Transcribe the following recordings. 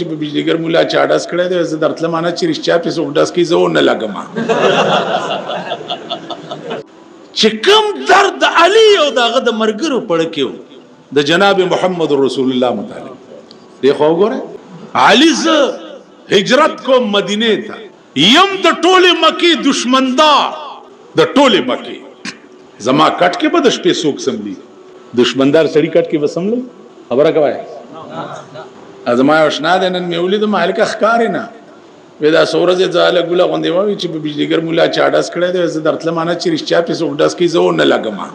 बिजलीगर मुला चाडास कड़े दे दर्तला माना चिरिश्चा पे सोडास की जो न लगमा चिकम दर्द अली और दागद मरगरो पढ़ क्यों द जनाब मोहम्मद रसूलुल्लाह मुताले देखो गोरे अली से हिजरत को मदीने था यम द टोले मकी दुश्मनदा द टोले मकी जमा कट के बदश पे सोक समली दुश्मनदार सड़ी कट के बसम लो खबर कब है अजमाय वशना देनन मेवली तो माल का खकार ना वेदा सोरज जाले गुला गोंदेवा विच बिजलीगर मुला चाडास कड़े दे वैसे दर्तला माना चिरिश्चा पे सोडास की जो न लगमा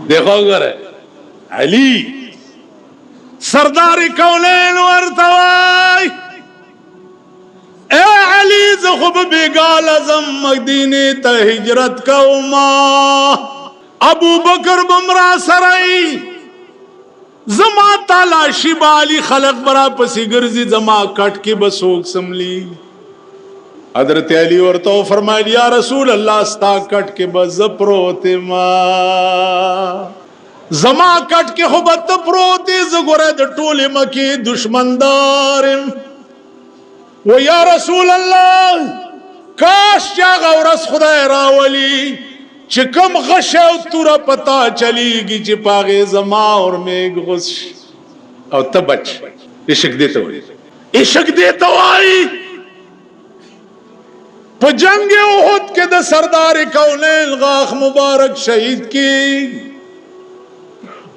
देखो करे अली सरदारी कौनैन वर्तवाई ए अली ज़ुख़ब बेगाल अज़म मदीने त हिजरत का उमा अबू बकर बमरा सराई जमा तालाशी बाली खलक बरा पसी गर्जी जमा कट के बसोक समली हजरत अली और तो फरमाया या रसूल अल्लाह स्ता कट के बस प्रोते मा जमा कट के खुबत प्रोते जगोरे द टोले मकी दुश्मनदार वो या रसूल अल्लाह काश क्या गौरस खुदा रावली चिकम गश तुरा पता चलेगी चिपागे जमा और में गुस और तब बच इश्क देता आई जंगे उहुद के द सरदार कौनैन गाख मुबारक शहीद की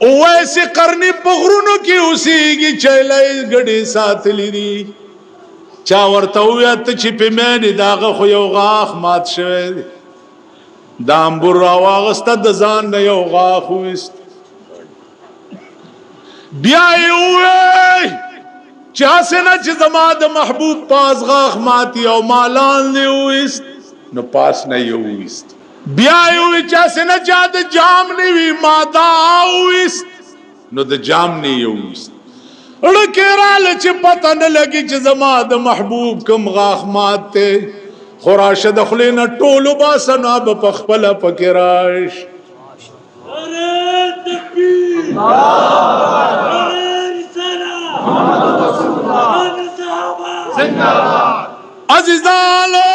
वैसे करनी पगरुनों की उसी की चलाई गड़ी साथ ली चावर तौयत छिपे में दागा खुयो गाख मात शवे दाम बुर्रा वागस्ता दजान न यो गाख हुइस्त ब्याए हुए चासे न जमाद महबूब पास गाख माती और मालान ले हुइस्त न पास न यो हुइस्त ब्याए हुए चासे न जाद जाम ने भी मादा हुइस्त न द जाम ने यो हुइस्त केराल च पता न लगी च जमाद महबूब कम गाख माते खुराश दखले न टोलो बासना बपखपला पकेराश अजीजालो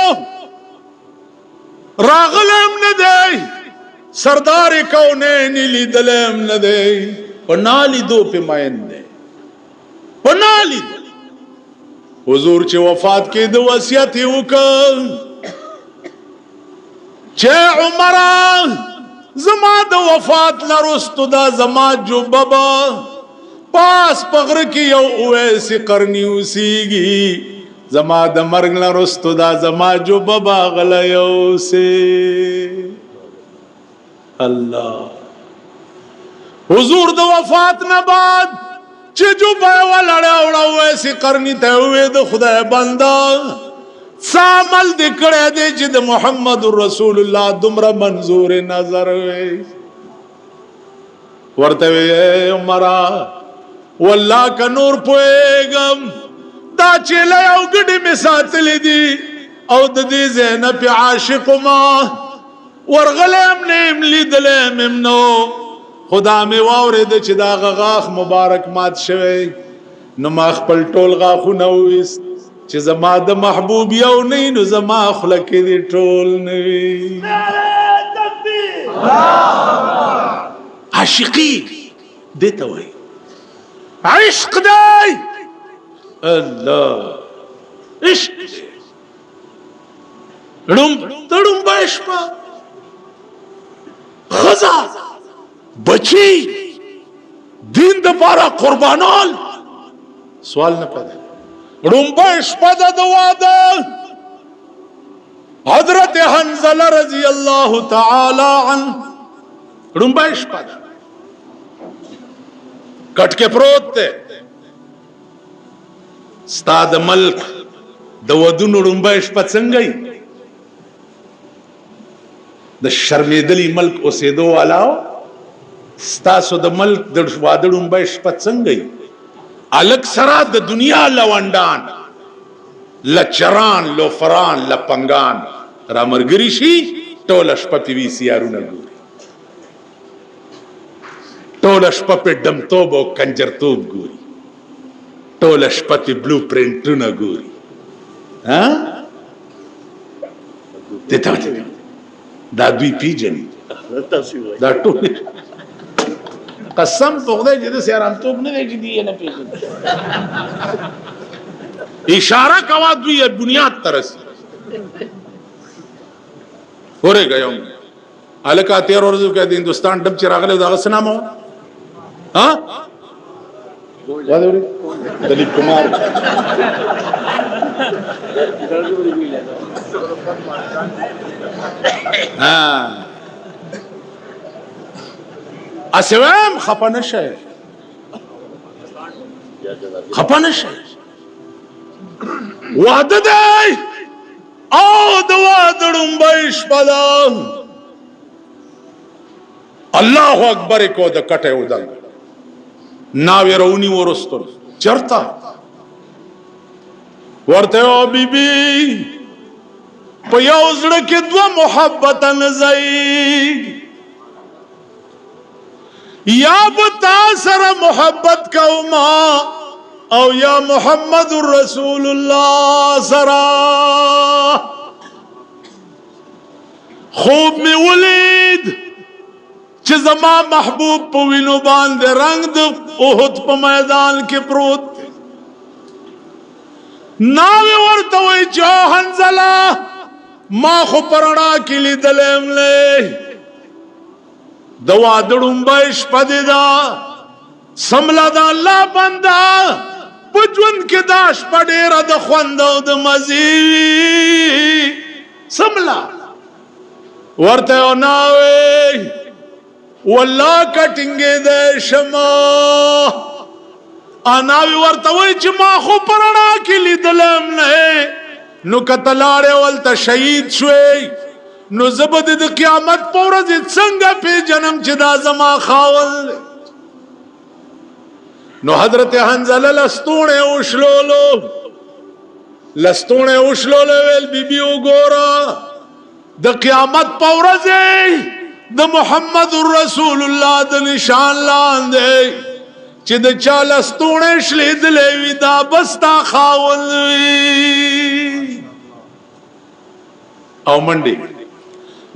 रागलम न दे सरदार कौनैन ली दलम न दे और नाली दो पे मायन दे नाली हुजूर चे वफात के दो वसियत चे उमरा जमा द वफात न रुस्तु दा जमा जो बबा पास पगर की यो वैसी करनी उसीगी जमा द मर्ग न रुस्तु दा जमा जो बबा गलयो से अल्लाह हुजूर द वफात न बाद जो बावा लड़ा उड़ा वैसी करनी थे हुए तो खुदा बंदा सामल दिखड़े दे जिद मोहम्मद रसूलुल्लाह दुमरा मंजूर नजर हुए वर्ते हुए उमरा वल्लाह का नूर पोएगम दाचे ले गड़ी में साथ ली दी औद दी ज़ैनब आशिक मां वरगलेम ने इमली दलेम इमनो खुदा में वावरे दे चिदा गाख मुबारक मात शवे नमाख पल टोल गाखु नविस च जमा द महबूब यौ नहीं न जमा खलक दे टोल नवी आशिकी देता वही इश्क दे अल्लाह इश्क रुम तड़ुम बाशपा खजा बची दिन दपारा कुर्बानाल सवाल न पैदा रुम्बश पदा दवादा हजरत हंज़ला रजी अल्लाह ताला अन रुम्बश पदा कट के प्रोत थे स्ताद मल्क दवदुन रुम्बश पद संगई द शर्मेदली मल्क ओसेदो वालाओ स्तासो द मल्क द वादड़ुम बैश पत्संगई अलग सरा द दुनिया लवंडान लचरान लोफरान लपंगान रामरगिरीशी ټول شپه په وی سی آرونه ګوري، ټول شپه په ډمتوب او کنجرتوب ګوري، ټول شپه په بلو پرنټونه ګوري. ها ته دا دوی پیجن دا ټول قسم په خدای چې د سیارامتوب نه دی چې دی نه پیژني. اشاره کوا دوی بنیاد ترسي اورے گئے ہوں الکا 13 ورځو کې د هندستان ډب چې راغله دا غسنامو ها واده دلیپ کمار ها اسوام خپنه شه واده دی او د واده مبیش پدا الله اکبر کو د کټه ودل ناوی رونی ورستل چرتا ورته او بیبي په یو زړه کې دوه محبت نزای یا بتا سره محبت کوما او یا محمد رسول الله سرا خوب می ولید چې زما محبوب په وینو باندې رنگ د احد په میدان کې پروت ناوی ورته وای چې حنزله ما خو پرنا کې لیدلم له دوا دړم بهش پدیدا سملا د الله بندا پجون کې داش پډېره د خوندو د مزي سملا ورته ناوی والله کټینګې د شما اناوی ورته وای چې ما خو پرنا کې لیدلم نه نو کتلاړې ولته شهید شوي نو زبد د قیامت په ورځ څنګه په جنم چې دا زما خاول نو حضرت حنزله لستونه وشلولو ویل بیبي وګوره د قیامت په ورځ د محمد رسول الله د نشان لاندې چې د چا لستونه شلیدلې وي دا بستا خاول وي او منډي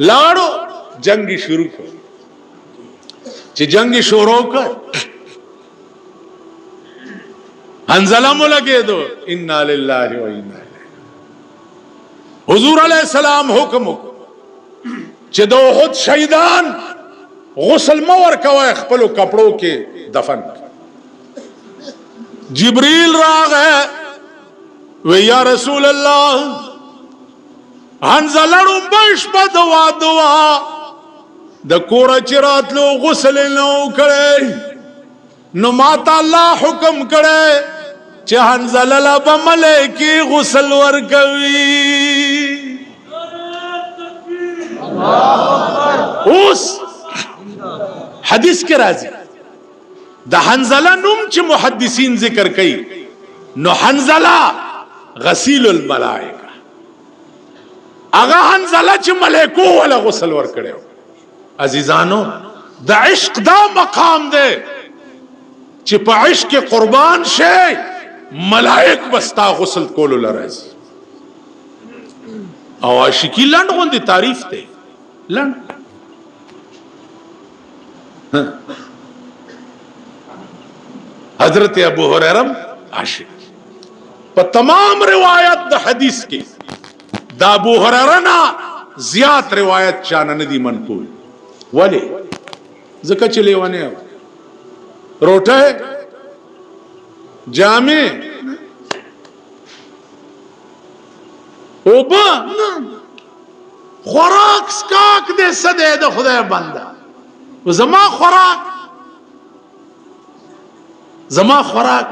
لاړو جنگي شروع کړ چې جنگي شروع کړ حنزله مو لګې دو ان لله و انا الیه حضور علیہ السلام حکم چې د احد شهیدان غسل مور کوي خپل کپړو کې دفن جبريل راغه و یا رسول الله حنزله روبش په دوا د کور چراتلو غسل نو کړي نو ماته الله حکم کړي چې حنزله لا بملکی غسل ور کوي اوس حدیث کې راځي د حنزله نوم چې محدثین ذکر کوي نو حنزله غسیل الملائکه اغه حنزله چې ملائکو ولا غسل ور کړو عزیزانو د عشق دا مقام دی چې په عشق قربان شي ملائک بستا غسل کولو لراځي او عاشقی لند غوندي تعریف ته لند حضرت ابو هريره عاشق په تمام روایت د حدیث کې د ابو هريره نه زیات روایت چانه ندي منقول ولی زکه چې لیوانه روټه جامع اوبا خوراک سکاک دے سدے د خدای بندا زما خوراک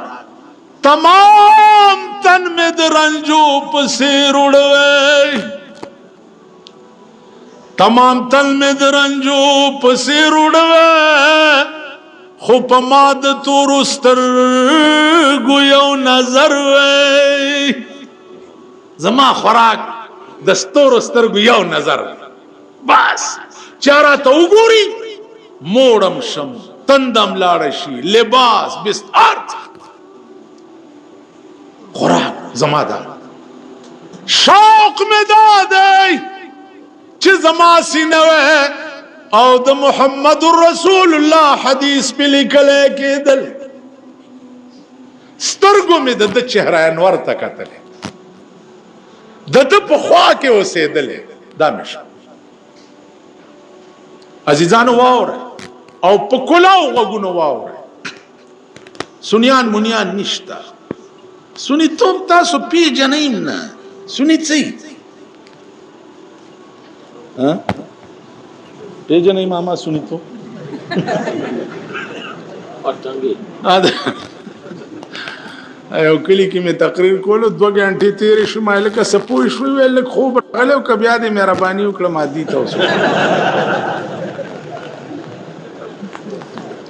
تمام تن میں درنجو پسیر اڑوے تمام تن میں درنجو پسیر اڑوے خوب ماد تورستر گویو نظر وے زما خوراک دستور استر گویو نظر بس چارا ته وګوري موړم شم تندم لاړ شي لباس بستر خوراک زما دا شوق می دادی چې زما سینه او د محمد رسول الله حدیث په لیکل کېدل سترګو می د چهره انور ته کتل د په خوا کې اوسېدل دا مشه عزیزانو واوره او په کلاو وګونو واوره سنیان منیان نشتا سنی توب تاسو پیژنئ نه سنی څه ها پیژنئ ماما سنی تو ایو کلی کې مې تقریر کولو 2 غنټې تیرې شو ما لکه سپوږ شو ویل خوب غلو ک بیا دې مهرباني وکړه ما دي تاسو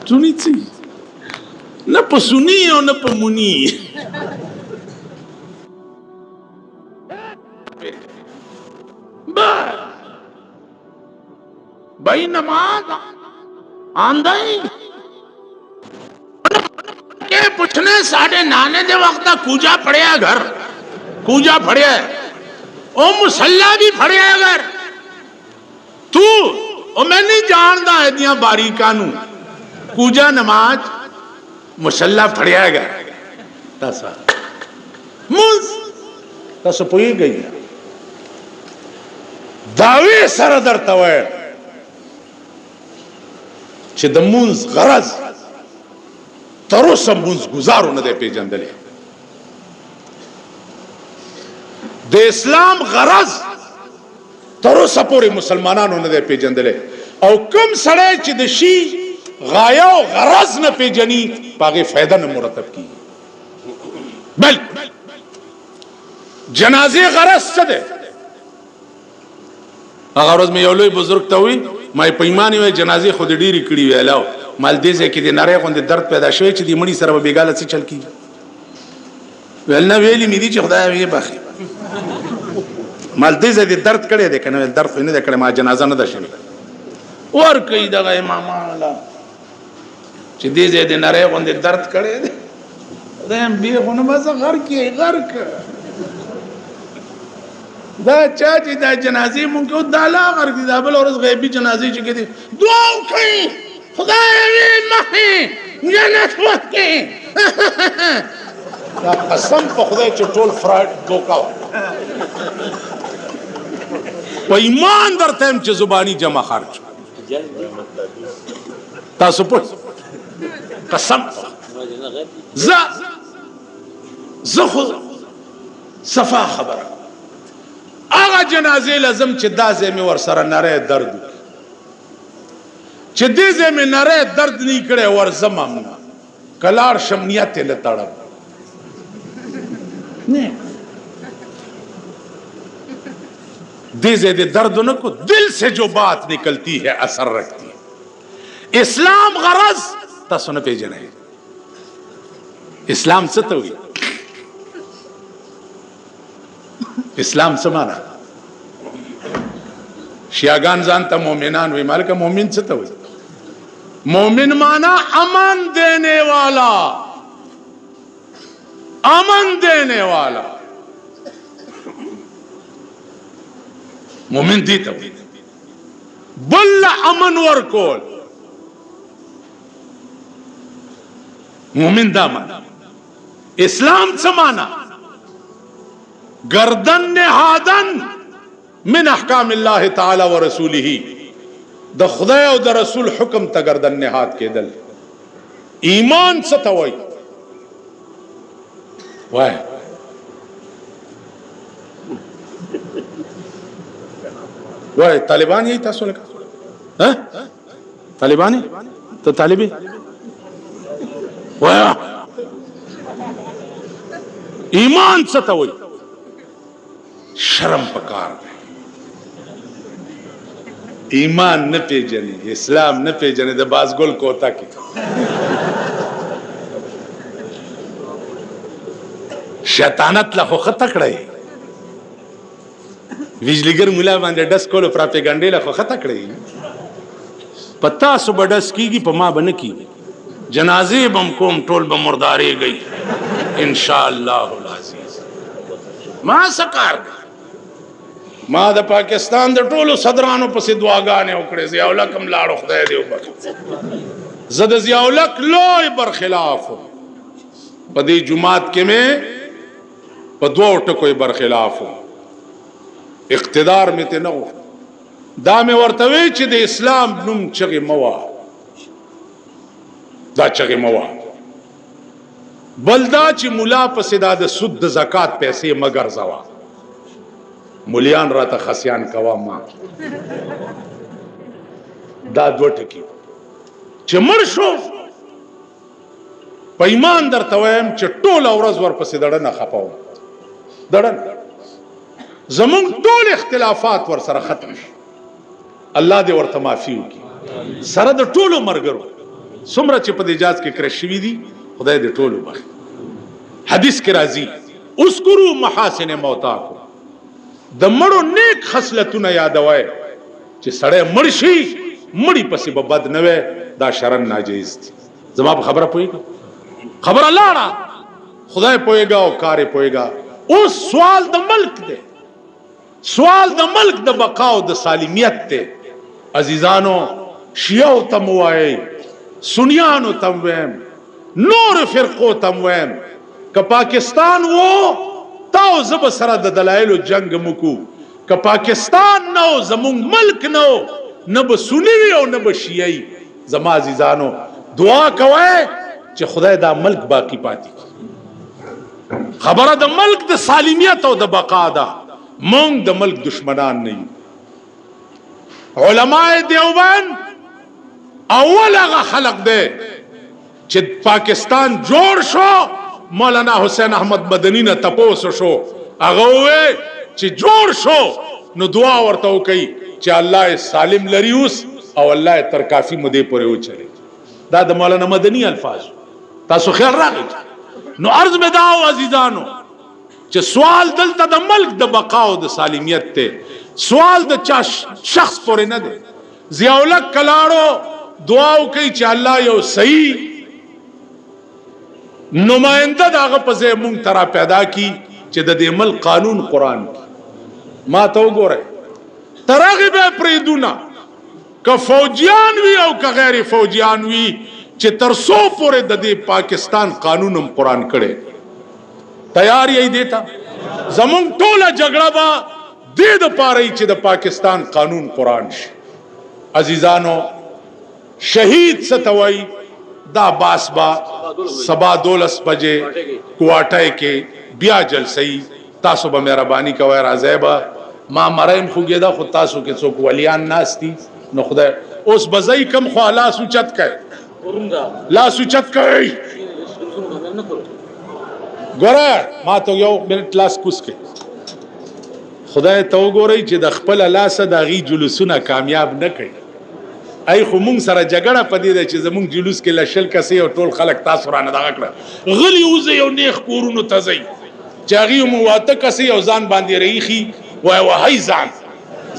سنی څه نه په سنی او نه په مونی भाई नमाज आंदाई के पुछने साढ़े नाने दे वक्त कूजा पड़िया घर कूजा पड़िया ओ मुसल्ला भी पड़िया घर तू ओ मैं नहीं जानता है दिया बारीका नू कूजा नमाज मुसल्ला पड़िया घर तसा मुझ तस पोई गई दावे सर दरता हुए چې د مونږ غرض تر اوسه مونږ گزارو نه دی پیژندلی د اسلام غرض تر اوسه پورې مسلمانانو نه دی پیژندلی او کوم سړی چې د شي غایه او غرض نه پیژني پاغه فایده نه مرتب کیږي بل جنازه غرض څه ده هغه ورځ مې یو لوی بزرګ ته وی ما پیمانه وی جنازه خود ډیری کړی ویلاو مال دې ځکه دې نری غوند درد پیدا شوی چې دې مړی سره به بیګاله څه چل کی ویل نه ویلی مې دي چې خدای یې بخي مال دې دې درد کړی دې کنه درد نه دې کړی ما جنازه نه ده شوی ور کوي دغه امام الله چې دې دې نری غوند درد کړی دې دیم به غونه بس غر کې غرق دا چا چې دا جنازې مونږ کو دالا غرق دا بل ورځ غیبی جنازې چې کېدي دعا وکړي خدای دې مخې جنت ورکړي دا قسم په خدای چې ټول فراډ دوکا و ایمان درته چې زبانی جمع خرج تاسو په قسم زه خو صفا خبره اغا جنازه لازم چې دازه می ور سره نره درد چې دې می نره درد نه کړي ور زمم کلار شمنیت له تړم نه دې درد نه کو دل سے جو بات نکلتی ہے اثر رکھتی ہے اسلام غرض تاسو نه پیژنئ اسلام څه ته وایي اسلام څه معنا شیعاګان ځان ته مؤمنان وي مالک مؤمن څه ته وایي مومن माना अमन देने वाला अमन देने वाला मोमिन दी तो बल अमन वर कोल मोमिन दामन इस्लाम समाना गर्दन नहादन من احکام الله تعالی و رسوله د خدای او د رسول حکم ته گردن نهاد کېدل ایمان څه ته وایي وای وای طالبان یې تاسو لکه ها طالبانی ته طالبي وای ایمان څه ته وایي شرم پکار ایمان نه پیژني اسلام نه پیژني د بازګل کوتا کې شیطانت له خو خطه کړی ویجلیګر مولا باندې ډس کولو پراپګانډې له خو خطا کړی پتا سو بډس کیږي په ما بنه کیږي جنازې بم کوم ټول به مردارې گئی ان شاء الله العزیز ما سکار ما د پاکستان د ټولو صدرانو پسې دعاګانې وکړې ضیاء الحق هم لاړو خدای دې وبخښي زه د ضیاء الحق لوی برخلاف په دې جماعت کې مې په دوه ټکو برخلاف اقتدار مې ته نه و دا مې ورته وی چې د اسلام نوم چغې موا دا چغې موا بل دا چې مولا پسې دا د سود د زکات پیسې مگر زوا مولیان راته خسیان کوا ما دا دوه ټکي چې مړ شو په ایمان درته وایم چې ټوله ورځ ورپسې دړنه خپاو دړن زمونږ ټول اختلافات ور سره ختم شي الله دې ورته معافي وکړي سره د ټولو مرګرو څومره چې په دې جاز کې کړی شوي دي خدای دې ټولو بخښي حدیث کې راځي اذکروا محاسن موتاکم د مړو نیک خصلتونه یادوي چې سړی مړ شي مړی پسې به بد نه وي دا شرن ناجیز دي زما په خبره پوهېږي خبره لاړه خدای پوهېږه او کار یې پوهېږه اوس سوال د ملک دی سوال د ملک د بقا او د سالمیت دی عزیزانو شیعو تم وایي سنیانو تم ویم نور فرقو تم ویم که پاکستان وو تاو زب سره د دلایلو جنگ مکو که پاکستان نو زمونږ ملک نو نه به سنی وي او نه به شیعي زما عزیزانو دعا کوئ چې خدای دا ملک باقی پاتې خبره د ملک د سالمیت او د بقا ده مونږ د ملک دشمنان نه یو علماء دیوبند اول هغه خلق دی چې پاکستان جوړ شو مولانا حسین احمد مدنی نه تپوس شو هغه وې چې جوړ شو نو دعا ورته وکړي چې الله سالم لري اوس او الله تر کافی مده پورې وچلي دا د مولانا مدنی الفاظ تاسو خیال راغی نو عرض مې دا عزیزانو چې سوال دلته د ملک د بقا او د سالمیت ته سوال د چا شخص پورې نه دی ضیاء الحق کلاړو دعا وکړي چې الله یو صحیح نمائنده داغه په ځای مونږ ترا پیدا کی چې د دې ملک قانون قران ما ته وګوره ترغه به پریدونه که فوجیان وی او که غیر فوجیان وی چې تر سو پورې د دې پاکستان قانونم قران کړي تیار یې دیتا زمون ټوله جګړه با دې د پاره چې د پاکستان قانون قران شي عزیزانو شهید ستوي دا باس با سبا 12 بجے کوټه کې بیا جلسې تاسو به مهرباني کوئ راځي با ما مریم خوګه دا خو تاسو کې څوک ولیان ناشتي نو خدای اوس بزای کم خو الله سوچت کوي لا سوچت کوي ګوره ما ته یو منټ لاس کوس کې خدای ته وګورئ چې د خپل لاسه د غي جلوسونه کامیاب نه کړي ای خو مونږ سره جګړه پدې ده چې زمونږ جلوس کې لشل کسي او ټول خلک تاسو رانه دغه کړه غلی وزه یو نیخ کورونو تزي چاغي مو واته کسي او ځان باندې ریخي وای وای ځان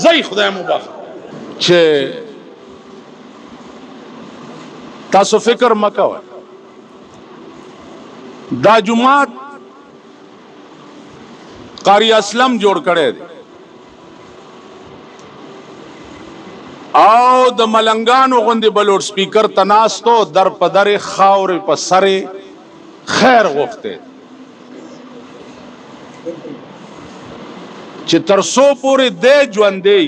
زي خدای مو باخ چې تاسو فکر مکو دا جماعت قاری اسلم جوړ کړي او د ملنګانو غوندې بلوډ سپیکر تناستو در په در خاور په سره خیر غوښته چې تر سو پورې د ژوندې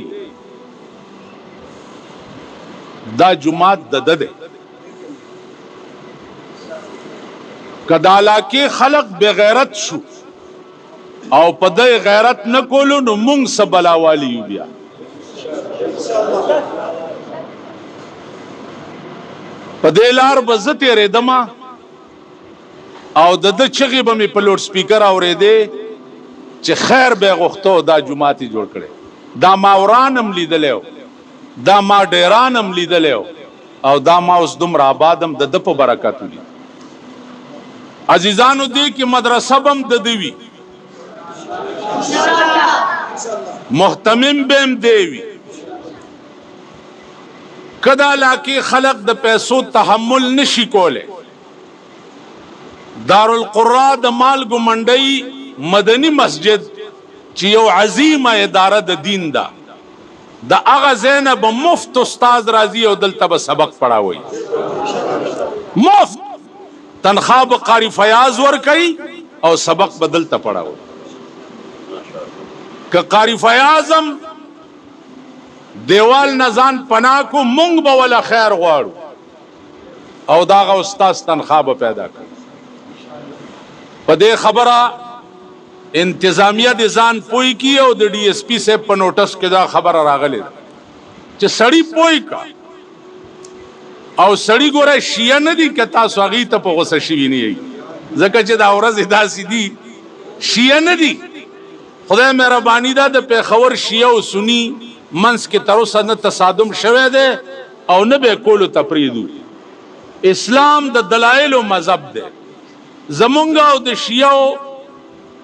دا جماعت د ده کدالا کې خلق بغیرت شو او په دې غیرت نه کولو نو مونږ سبلا والی بیا په دې لار بزته ریدما او د چغې به مې په لوډ سپیکر اورېدې چې خیر به غوښتو دا جماعت جوړ کړي دا ماورانم لیدلو دا ما ډیرانم لیدلو او دا ما اوس دومره آبادم د په برکت ولي عزیزانو دې کې مدرسه بم د دوی محتمم بیم دیوی کدا لاکی خلق د پیسو تحمل نشی کولے دارالقرآ د مالګو منډی مدنی مسجد چې یو عظیمه اداره د دین دا د هغه ځای به مفت استاد راځي او دلته به سبق پڑھاوي مفت تنخواه به قاری فیاض ورکوي او سبق به دلته پڑھاوي که قاری فیاضم دیوال نزان پناکو مونږ به ولا خیر غواړو او داغه استاد تنخواه به پیدا کړي په دې خبره انتظامیه د ځان پوي کی او د ډي اس پی صاحب په نوټس کې دا خبره راغلی چې سړی پوي کا او سړی ګوره شیعه نه دي که تاسو هغې ته په غوسه شوي نه یئ ځکه چې دا ورځې داسې دي شیعه نه دي خدای مهرباني ده د پېښور شیعه او سني منځ کې تر اوسه نه تصادم شوی دی او نه به کولو ته پرېږدو اسلام د دلایلو مذهب دی زمونږ او د شیعو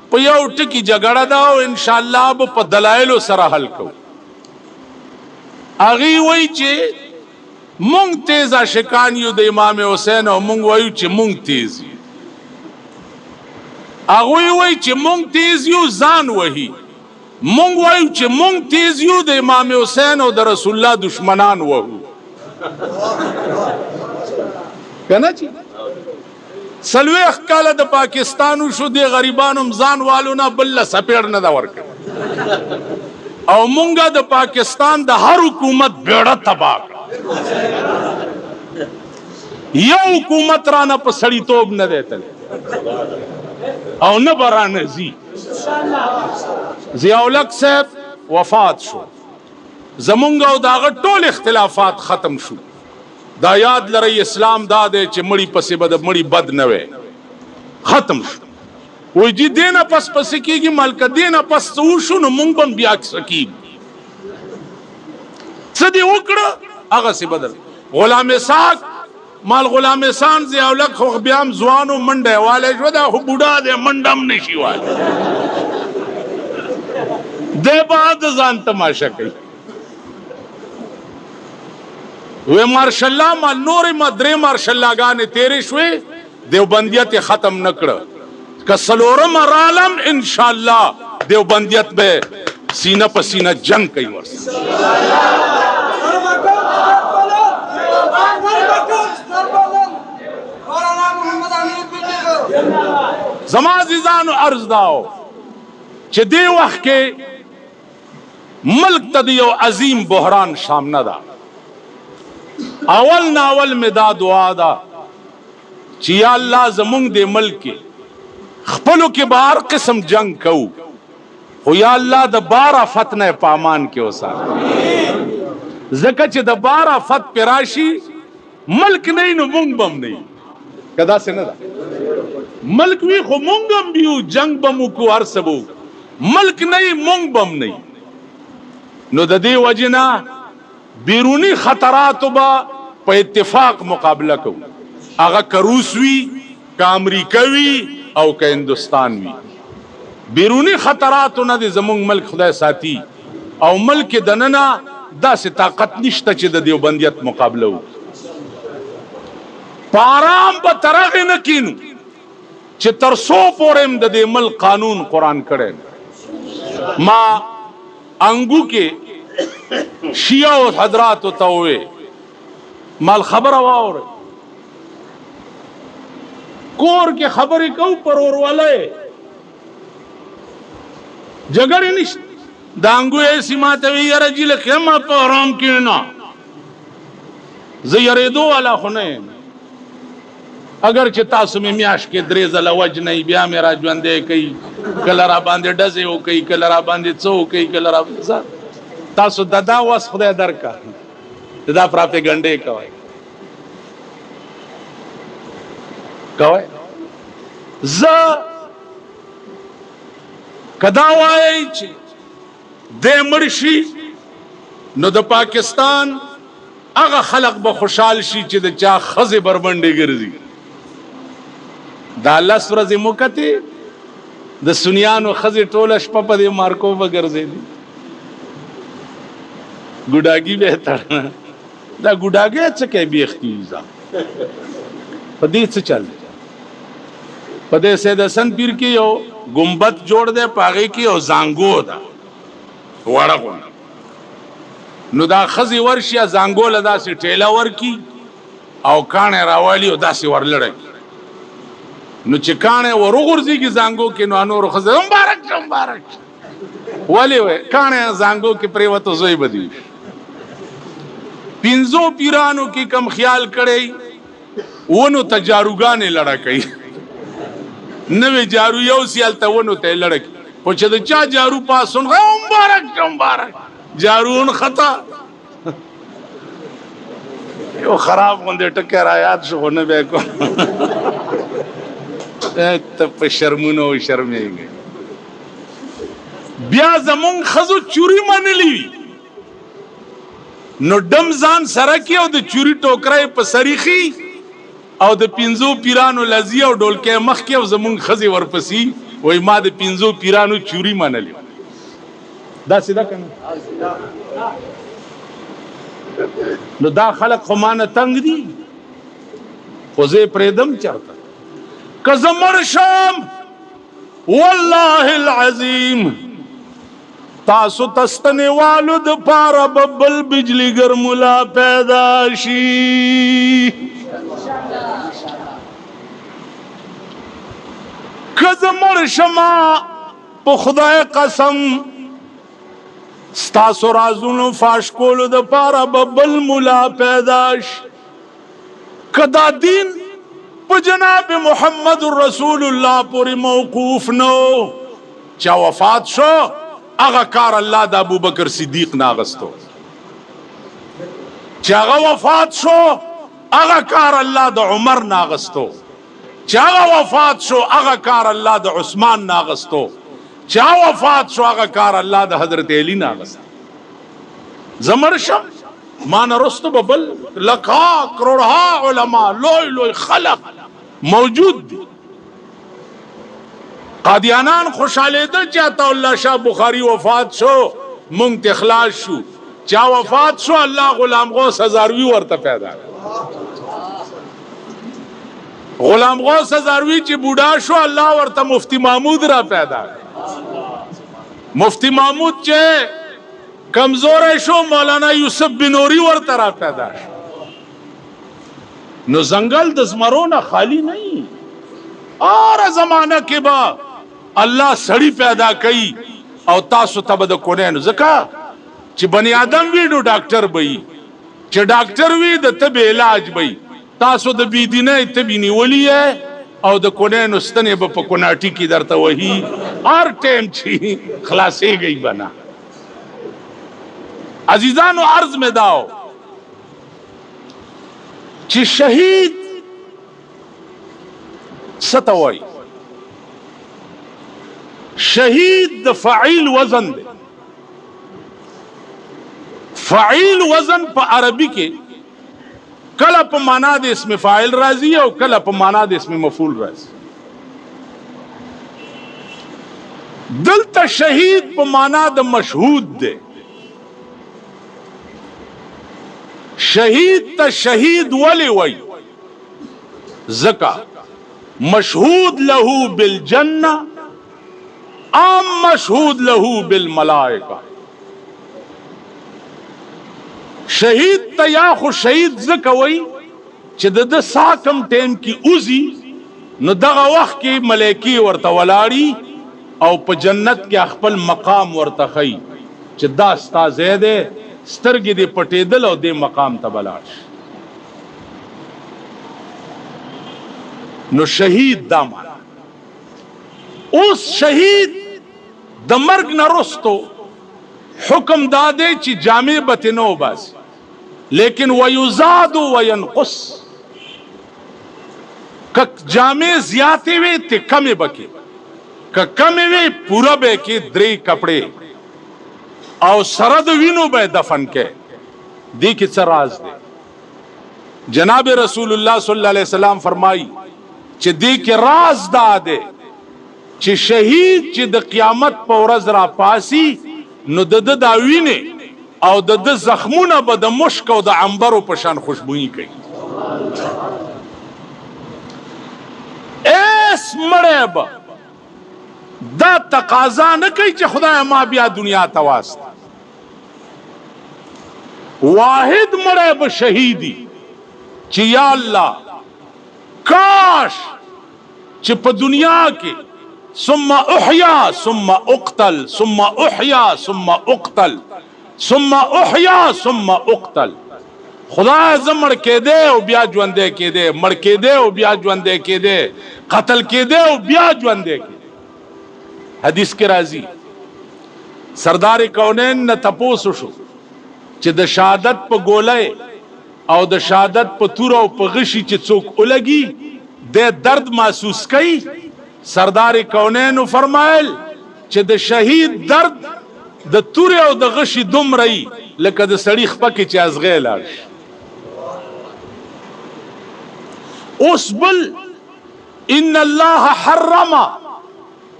په یو ټکي جګړه ده او انشاءالله به په دلایلو سره حل کوو هغې وایي چې مونږ تیز عاشقان یو د امام حسین او مونږ وایو چې مونږ تیز یو هغوی وایي چې مونږ تیز یو ځان وهي مونږ وایو چې مونږ تیز یو د امام حسین او د رسول الله دشمنان وهو کنه چې څلوېښت کاله د پاکستان وشو دې غریبانو هم ځان والو نه بل له سپېړ نه ده ورکړې او مونږه د پاکستان د هر حکومت بیړه تباه کړه یو حکومت رانه په سړیتوب نه دی تللی او نه به رانه ځي ضیاءالحق صاحب وفات شو زمونږ او د هغه ټول اختلافات ختم شو دا یاد لرئ اسلام دا دی چې مړی پسې به د مړی بد نه وی ختم شو وایي جی دې نه پس پسې کېږي مالکه دې نه پس څه وشو نو مونږ به هم بیا کیسه کېږو څه دې وکړه هغسې بدل غلام اسحاق مال غلام احسان ضیاءالحق خو بیا هم ځوان و منډه یې والی شوه دا خو بوډا دی منډه هم نشي والی دی به د ځان تماشه کوي وی مارشالله ما نورې ما درې مارشاللاګانې تېرې شوې دیوبندیت یې ختم نه کړه که څلورمه رالم انشاءالله دیوبندیت به سینه په سینه جنګ کوي ورسره زما عزیزانو عرض داو چې دې وخت کې ملک ته د یو عظیم بحران سامنا ده اول ناول می دا دعا ده چې یا الله زمونږ د ملک کې خپلو کې به هر قسم جنگ کوو خو یا الله د بار آفت نه په امان کې وساتې ځکه چې د بار آفت پې راشي ملک نه نو مونږ به هم نه یو که داسې نه ده ملک وي خو مونږ هم بیو جنگ به مو کو هر څه به ملک نه یي مونږ به هم نه یو نو د دې وجې نه بیرونی خطراتو به په اتفاق مقابله کوو هغه که روس وي که امریکه وي او که هندوستان وي بیرونی خطراتو نه دی زمونږ ملک خدای ساتي او ملک دننه داسې طاقت نشته چې د دیوبندیت مقابله وکړي په آرام به تر هغې نه کینو چې تر څو پورې هم د دې ملک قانون قرآن کړی ما انګو کې شیعه او حضراتو ته ووې مال خبره واورئ کور کې خبرې کوو پر ورورولۍ جګړې نشته د انګو ایسې ماته وي یاره جي لکه ما په آرام کښېنه زه یارېدو والا خو نه یم اگر چې تاسو مې میاشت کې درې ځله وجنئ بیا مې را ژوندی کوي کله را باندې ډزې وکوي کله را باندې څه وکوي کله را تاسو د دا وس خدای درکړه د دا پراپېګنډې کوئ زه که دا وایئ چې دی مړ شي نو د پاکستان هغه خلق به خوشحال شي چې د چا ښځې بربنډې ګرځي دا لس ورځې مو کتې د سنیانو خزي ټوله شپه په دې مارکو وګرځېدي ګډاګي به تر دا ګډاګي څه کوي بیختي ځا په دې څه چل په دې سید حسن پیر کې یو گنبد جوړ دے پاغي کې او زانګو دا وړه نو دا خزي ورشي زانګو لدا سي ټیلا ورکی او کانه راوالی او داسې ورلړی نو چې کانه ورغورځي کې زانګو کې نو انور خزه مبارک ولی وې کانه زانګو کې پریوتو زوی بدی پینزو پیرانو کې کم خیال کړي ونو تجاروګانې لړا کوي نوې جارو یو سیال ته ونو ته لړک او چې د چا جارو پاسون مبارک جارون خطا یو خراب غونډه ټکر آیات شو نه به کو ته په شرمونو شرمېږي بیا زمون خزو چوری منلی نو دم ځان سره کې او د چوری ټوکرای په سریخي او د پینزو پیرانو لذي او ډولکې مخ کې او زمون خزي ورپسي وای ما د پینزو پیرانو چوری منلی دا سیدا کنه نو دا خلق خمانه تنگ دي خو زه پردم چرته کزمر شام والله العظیم تاسو تستنی والو د پارا ببل بجلی گرمولا پیدا شي کزمر شما په خدای قسم ستاسو رازونو فاش کولو د پارا ببل مولا پیداش کدا دین په جناب محمد رسول الله پوری موقوف نو چا وفات شو اغا کار الله د ابو بکر صدیق ناغستو چا وفات شو اغا کار الله د عمر ناغستو چا وفات شو اغا کار الله د عثمان ناغستو چا وفات شو هغه کار الله د حضرت علی ناغست زمرشم ما نرستو ببل لکھا کروڑها علماء لوی لوی خلق موجود دی قادیانان خوشاله ده چاہتا اللہ شاہ بخاری وفات شو منگ تخلاص شو چا وفات شو اللہ غلام غوث ہزاروی ورطا پیدا غلام غوث ہزاروی چی بوڑا شو اللہ ورطا مفتی محمود را پیدا مفتی محمود چے کمزور شو مولانا یوسف بنوری ورطا را پیدا نو زنگل دزمرونا خالی نہیں اور زمانہ کے با اللہ سڑی پیدا کئی او تاسو تب دا کونین زکا چی بنی آدم وی نو ڈاکٹر بئی چی ڈاکٹر وی دا تب علاج بئی تاسو دا بیدینہ تبی نیولی ہے او دا کونین استنے با پا کناٹی کی در تا وہی ہر ٹیم چی خلاصے گئی بنا عزیزانو عرض میں داؤ چی شہید ستوائی شہید دا فعیل وزن دے فعیل وزن پا عربی کے کلا پا مانا دے اسم فاعل رازی ہے اور کلا پا مانا دے اسم مفعول رازی دلتا شہید پا مانا دا مشہود دے شہید تا شہید ولی وی زکا مشہود لہو بالجنہ عام مشہود لہو بالملائکہ شہید تا یا خو شہید زکوئی چی دا ساکم ٹیم کی اوزی نو دغا وقت کی ملیکی ورطا ولاری او پا جنت کی اخپل مقام ورطا خی چی دا ستا زیدے سترگی دے پٹے دل او دے مقام تا بلاش نو شہید دا مانا اس شہید دا مرگ نرستو حکم دادے چی جامع بتنو باز لیکن ویزادو وینقص کہ جامع زیادے وے تے کمی بکے کہ کمی وے پورا بے کے دری کپڑے او سرد وینو بے دفن کے دی کی سراز دے جناب رسول اللہ صلی اللہ علیہ وسلم فرمائی چی دی کی راز دا دے چې شهید چې د قیامت په ورځ را پاسي نو د دا وینه او د زخمونه به د مشک او د عنبرو په شان خوشبوئی کوي. اس مړی به دا تقاضا نه کوي چې خدای ما بیا دنیا ته واست. واحد مړی به شهیدی چې یا الله کاش چې په دنیا کې ثم احیا ثم اقتل ثم احیا ثم اقتل ثم احیا ثم اقتل. خدای زمړ کېده او بیا ژوندې کېده، مړ کېده او بیا ژوندې کېده، قتل کېده او بیا ژوندې کېده. حدیث کې راځي سردار کونین نه تپوسو شو چې د شهادت په ګولۍ او د شهادت په تور او په غشي چې څوک ولګي د درد محسوس کوي. سردار کونین فرمایل چې د شهید درد د تور او د غشي دومره لکه د سړی خپه کې چې ازغې لاړ شي. اوس بل ان الله حرم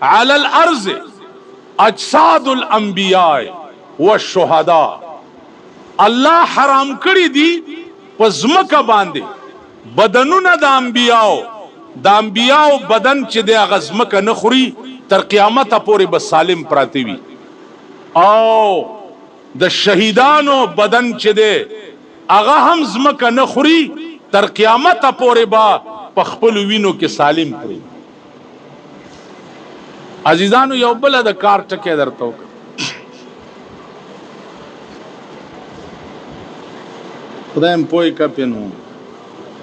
على الارض اجساد الانبیاء والشهداء. الله حرام کړی دي په ځمکه باندې بدنونه د انبیاء بدن چې د هغه ځمکه نه خوري تر قیامته پورې به سالم پراته وي، او د شهیدانو بدن چې دی هغه هم ځمکه نه خوري تر قیامته پورې به په خپلو وینو کې سالم کړي. عزیزانو یو بله د کار ټکی درته وکړم. خدایم پوی کپې نو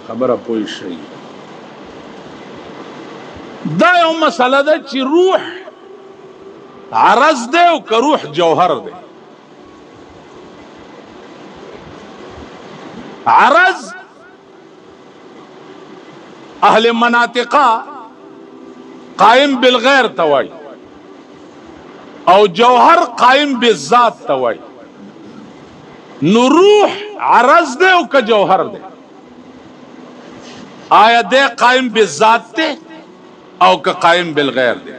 خبره پوی شي. دا یو مسله ده چې روح عرض دی او که روح جوهر دی. عرض اهل مناطقه قائم بالغیر توای او جوهر قائم بالذات توای. نو روح عرض دے او که جوهر دے؟ آیا دے قائم بالذات دے او که قائم بالغیر دے؟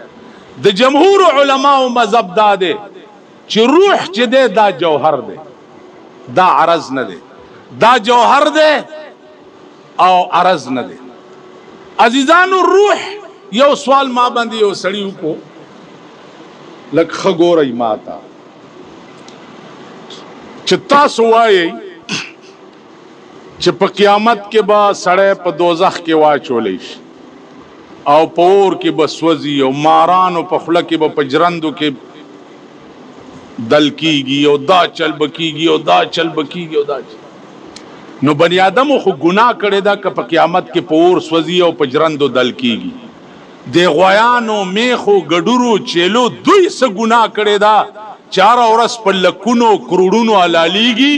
د جمهور علماء مذهب دا دے چې روح چې دے دا جوهر دے، دا عرض نه دے. دا جوهر دے او عرض نه دے. عزیزانو روح یو سوال ما باندې یو سړی وکړو لکه ښه ګورئ ما ته چې تاسو وایئ چې په قیامت کې به سړی په دوزخ کې واچولی شي او په اور کې به سوځي او مارانو په خوله کې به په جرندو کې دل کېږي او دا چل به کېږي او دا چل به کېږي او دا چل. نو بني آدمو خو ګناه کړې ده که په قیامت کې په اور سوځي او په جرندو دل کېږي. د غویانو میخو ګډورو چیلو دوی څه ګناه کړې ده چې هره ورځ په لکونو کروڑونو حلالیږي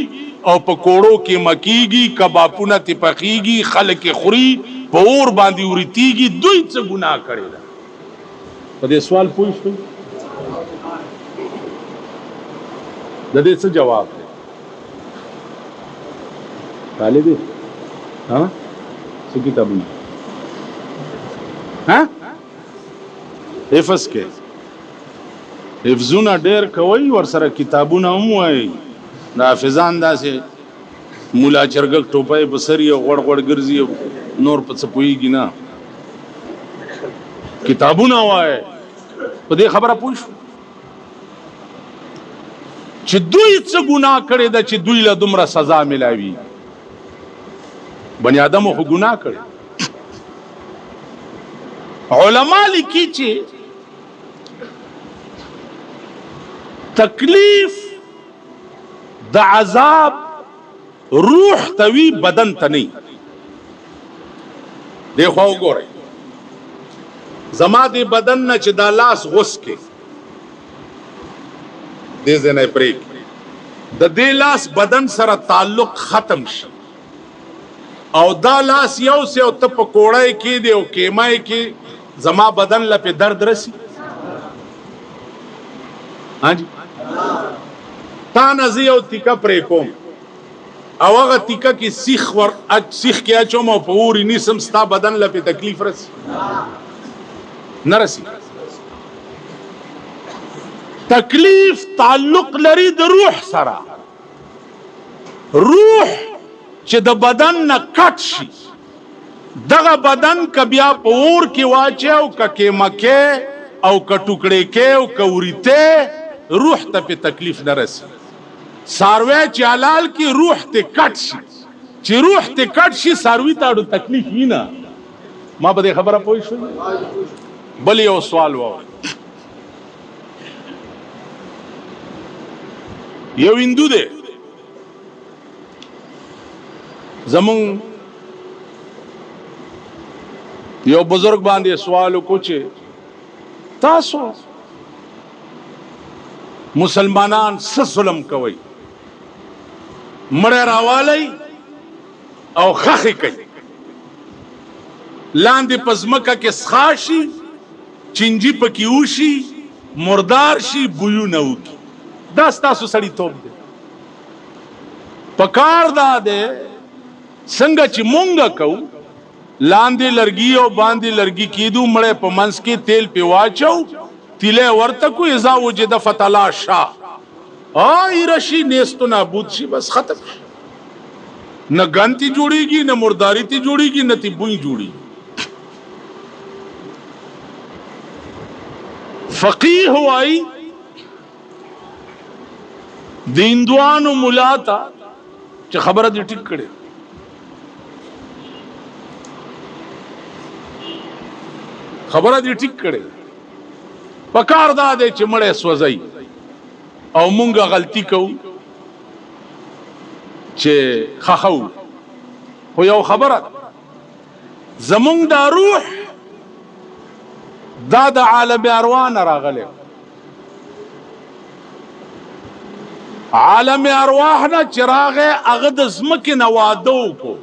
او په کوړو کې مکیږي، کبابونه ترې پخیږي، خلک یې خوري، په اور باندې ورتیږي. دوی څه ګناه کړې ده؟ په دې سوال پوه شوئ؟ د دې څه جواب دی؟ طالب دی څه کتابونه حفظ کې حفظونه ډېر کوئ، ورسره کتابونه هم وایي. د حافظان داسې مولا چرګک ټوپۍ په سر یې غوړ غوړ ګرځي نور په څه پوهېږي نه. کتابونه وایي. په دې خبره پوه شو چې دوی څه ګناه کړې ده چې دوی له دومره سزا ملاوي؟ بني آدمو خو ګناه کړې. علما لیکي چې تکلیف د عذاب روح توی بدن ته نه. دی خو وګورئ زما د بدن نه چې دا لاس غوس کې دې ځای نه پرېږدي، د دې لاس بدن سره تعلق ختم شي او دا لاس یو سي او ته په کوړی کې دی او کیمای کې زما بدن لپې درد رسی. ها جی تا نه زه یو تیکه پرې کوم او هغه تیکه کې سیخ کې اچوم او په اور یې نیسم، ستا بدن لپې تکلیف رسی؟ نه رسی. تکلیف تعلق لري د روح سره. روح چې د بدن نه کټ شي، دغه بدن که بیا په اور کې واچي او که کیمکې او که ټوکړې کې او که وریته، روح ته په تکلیف نه رسي. ساروی چې حلال کې روح ته کټ شي، چې روح ته کټ شي ساروی ته اړو تکلیف وي نه. ما په دې خبره پوه شوم. بل یو سوال واورئ. یو هندو دی، زمون یو بزرگ باندې سوال وکړو چې تاسو مسلمانان څه ظلم کوي؟ مړی راوالی او خخې کوي، لاندې په ځمکه کې سخا شي، چینجي پکې وشي، مردار شي، بویونه وکړي. دا ستاسو سړیتوب دی. پکار دا دی څنګه چې مونږه کوو، لاندې لرګي او باندې لرګي کېدو، مړی په منځ کې تیل پې واچو، تیلی ورته کو، اذا وجد فتلاشا، ایره شي، نیست و نابود شي، بس ختم شي. نه ګن تی جوړېږي، نه مرداري تی جوړېږي، نه تی بوی جوړېږي. فقیه وایي د هندوانو ملا ته چې خبره دې ټیک کړې، خبره دې ټیک کړې، پکار دا دی چې مړی سوځي او مونږ غلطي کوو چې خخو. خو یو خبره زمونږ دا روح دا د عالم ارواح نه راغلی، عالم ارواح نه چې راغی هغه د ځمکې نه واده وکړو.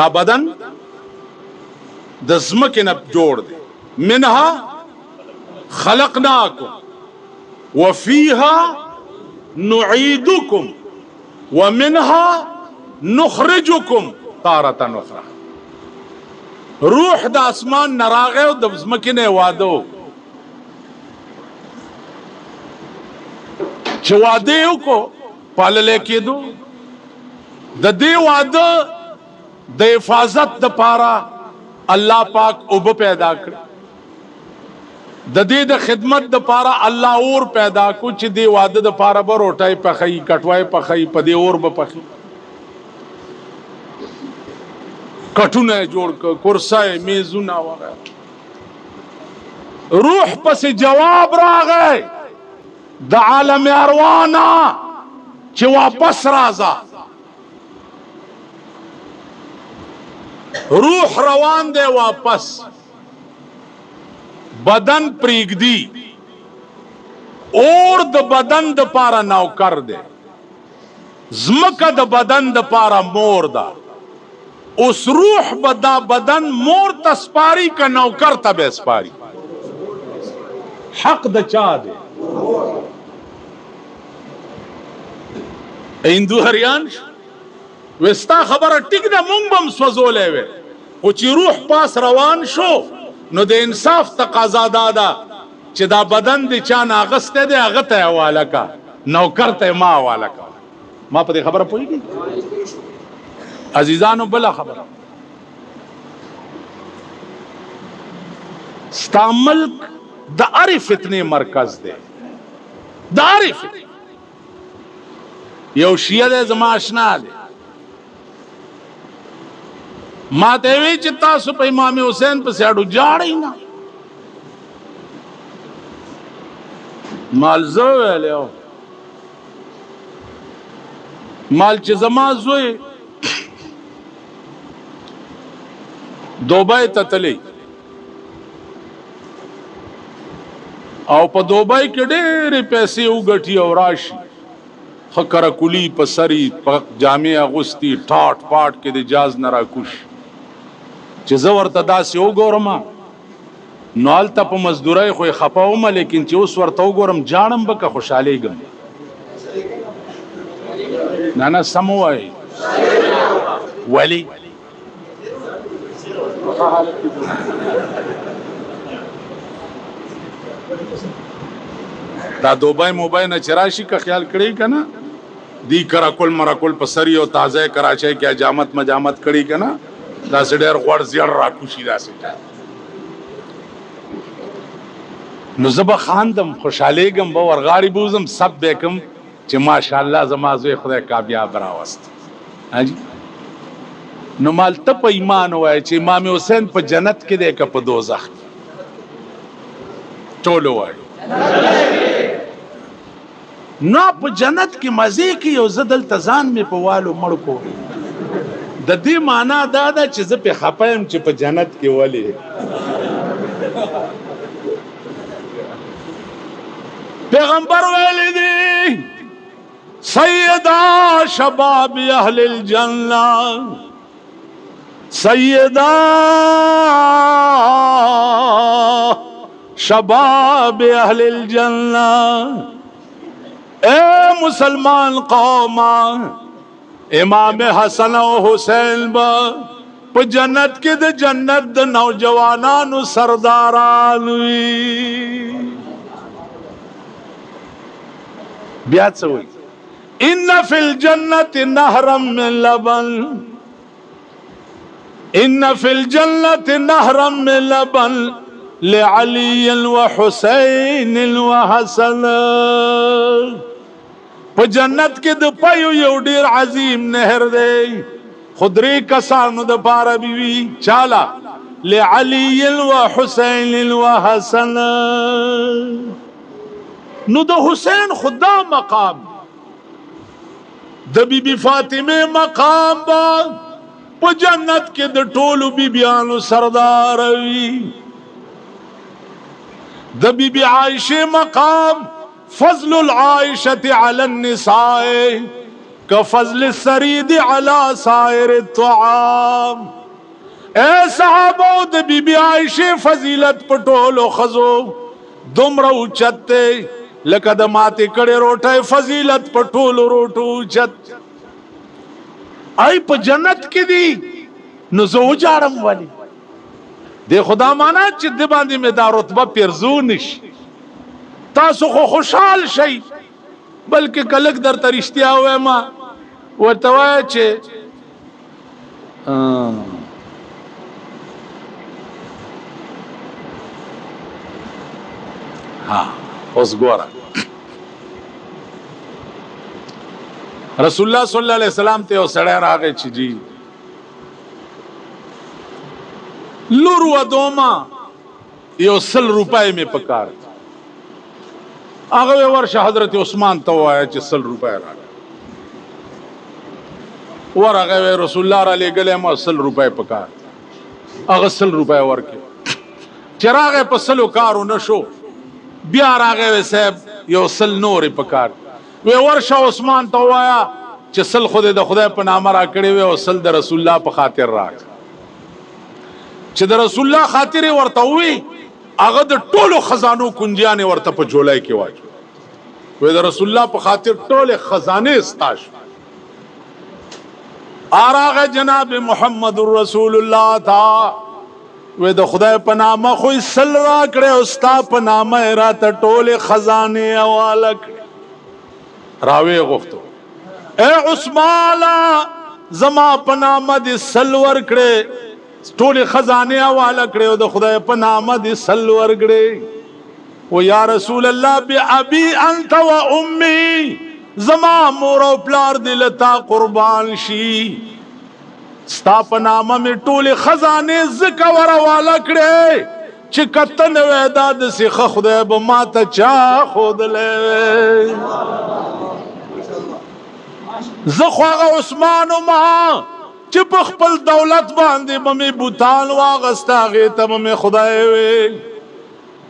دا بدن د ځمکې نه جوړ دی. منها خلقناکم وفیها نعیدکم ومنها نخرجکم تارة اخرى. روح د اسمان نه راغی او د ځمکې نه واده وکړو. چې واده یې وکړو پاللی کېدو. د دې واده د حفاظت دپاره الله پاک اوبه پیدا کړ، د دې د خدمت دپاره الله اور پیدا کړو چې دې واده دپاره به روټۍ پخوي، کټوۍ پخوي، په دې اور به پخوي، کټونه یې جوړ کړ، کرسۍ، میزونه وغیره. روح پسې جواب راغی د عالم ارواح نه چې واپس راځه. روح روان دی واپس، بدن پریږدي، اور د بدن د پاره نوکر دی، ځمکه د بدن د پاره مور ده. اوس روح به دا بدن مور ته سپاري که نوکر ته به سپاري؟ حق د چا دی؟ هندو هریان وستا خبره ټیک ده، مونږ به هم سوځولی وی، خو چې روح پاس روان شو نو د انصاف تقاضا دا ده چې دا بدن د چا نه اغستی دی هغه ته یې حواله که، نوکر ته یې ما حواله که. ما په دې خبره پوهېږي؟ عزیزانو بله خبره، ستا ملک د هرې فتنې مرکز دی، د هرې فتنې. یو شیعه دی زما اشنا دی، ما ته وی چې تاسو په امام حسین پسې اډو جاړئ نه. مال زه ویلی او مال چې زما زوی دوبۍ ته تلی او په دوبۍ کې ډېرې پیسې وګټي او راشي، ښه کرکولي په سري، په جامې اغوستي، ټاټ پاټ کې د جاز نه راکوش. چې زه ورته داسې وګورم نو هلته په مزدورۍ خو یې خفه ومه، لیکن چې اوس ورته وګورم جاړم به که خوشحالېږم. نه سم ووایئ. ولې؟ دا دوبای موبای نه چراشی کا خیال کړی کنه دی کرا کول مرا کول پسری او تازه کراچۍ کې جامت مجامت کړی کنه دا سډر غوړ زیړ را کوشي دا سې نو زبا خاندم خوشاله گم به ورغاړي بوزم سب بیکم چې ماشاءالله زما زوی خدای کامیاب راوست هاجی نو مال ته په ایمان وای چې امام حسین په جنت کې دی که په دوزخ ټول وای نو په جنت کې مزه کې یو زدل تزان می په والو مړ کو د دې معنا دا ده چې زه په خپایم چې په جنت کې ولې پیغمبر ویلی دی سیدہ شباب اہل الجنہ سیدہ شباب اہل الجنہ اے مسلمان قوم امام حسن و حسین با پا جنت کے دے جنت دے نوجوانانو سردارانوی بیات سوئی ان فی الجنت نہرا من لبن ان فی الجنت نہرا من لبن لعلی و حسین و حسن پا جنت کے دو پایو یو دیر عظیم نہر دے خدری کسانو دا پارا بیوی چالا لعلی و حسین و حسن نو دا حسین خدا مقام دا بی بی فاطمه مقام با پا جنت کے دا ٹولو بی بیانو سرداروی دا بی بی عائشہ مقام فضل العائشة علی النساء کفضل السرید علی سائر الطعام اے صحابہ دا بی بی عائشہ فضیلت پا ٹولو خزو دمرو چتے لکه د ماته کړه روټه فضیلت په ټولو روټو چت ای په جنت کې دی نو زه وجاړم ولی د خدا معنا چې د باندې مې دا رتبه پیرزو نش تاسو خو خوشحال شئ بلکې کلک در ترشتیا وای ما ورته وای چې ها اوس ګوره رسول الله صلی الله علیه وسلم ته سړی راغی چې جی لور و دوما یو 100 روپۍ می پکار هغه ورشه حضرت عثمان ته وایي چې 100 روپۍ راغی ورغه رسول الله را لګلې ما 100 روپۍ پکار هغه 100 روپۍ ورکې چراغه په 100 کارو نشو بیا راغه صاحب یو 100 نور پکار وی ورشه عثمان ته وایا چې 100 خدای د خدای په نامه را کړی وي او 100 د رسول الله په خاطر راک چې د رسول الله خاطر ورته وي هغه د ټولو خزانو کنجیانه ورته په جولای کې واچو وی د رسول الله په خاطر ټوله خزانه استاش آراغه جناب محمد رسول الله تا وی د خدای په نامه خو سل را کړه او ستا په نامه را ته ټوله خزانه حواله راوی غوښتو اے عثمان زما په نامه د سل ور کړه ټوله خزانه حواله کړه او د خدای په نامه د سل ور کړه و یا رسول الله بأبي انت و امي زما مور او پلار دل تا قربان شي ستا په نامه می ټوله خزانه زکه ور حواله کړه چې کتن ودا د سیخه خدای به ما ته چا خودلې زخواغ عثمان ما چې په خپل دولت باندې مې بوتان واغستا غیته مې خدای وي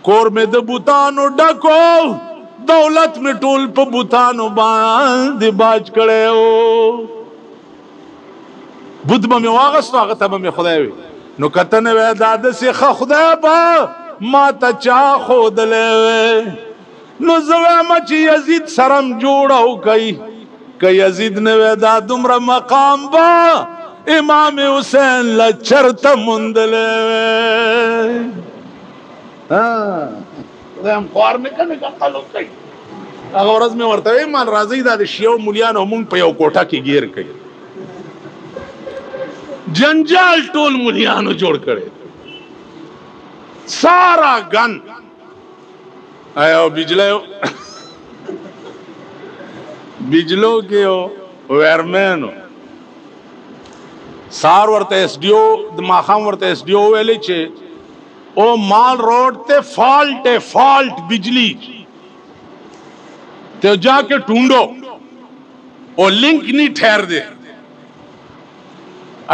کور مې د بوتانو ډکو دولت مې ټول په بوتانو باندې باج کړو بود مې واغستا غته مې خدای وي نو کتن وې داده سي خدای با ما ته چا خودلې نو زوام چې یزید سرم جوړو کوي که یزید نوے دا دمرا مقام با امام حسین لچرت مندلے هم خوار مې کنه قتل کوي هغه ورځ مې ورته وی مان راځي دا د شیو مولیانو مونږ په یو کوټه کې گیر کړي جنجال ټول مولیانو جوړ کړي سارا گن آیا بجلو کې ویرمنو سار ورته ایس ڈی او د ماخام ورته ایس ڈی او ویلې چې او مال روڈ تے فالٹ بجلی تے جا کے ڈھونڈو اور لنک نہیں ٹھہر دے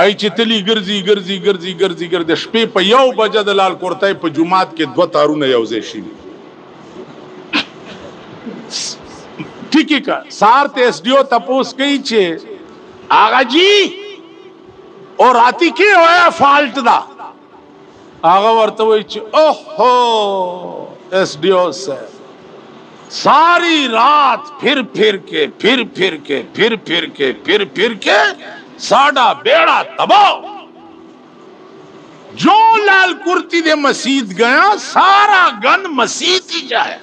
آئی چتلی گرزی شپې په یو بجه د لال کورتای په جمعات کې 2 تارونه یو ځای شي ٹھیک ہے سار تے ایس ڈی او تپوس کئی چې آغا جی اور راتی کې ہویا فالٹ دا آغا ورته وی چې اوہو ایس ڈی او سے ساری رات پھر کے ساڑا بیڑا تباہ جو لال کرتی دے مسجد گیا سارا گن مسجد ہی جائے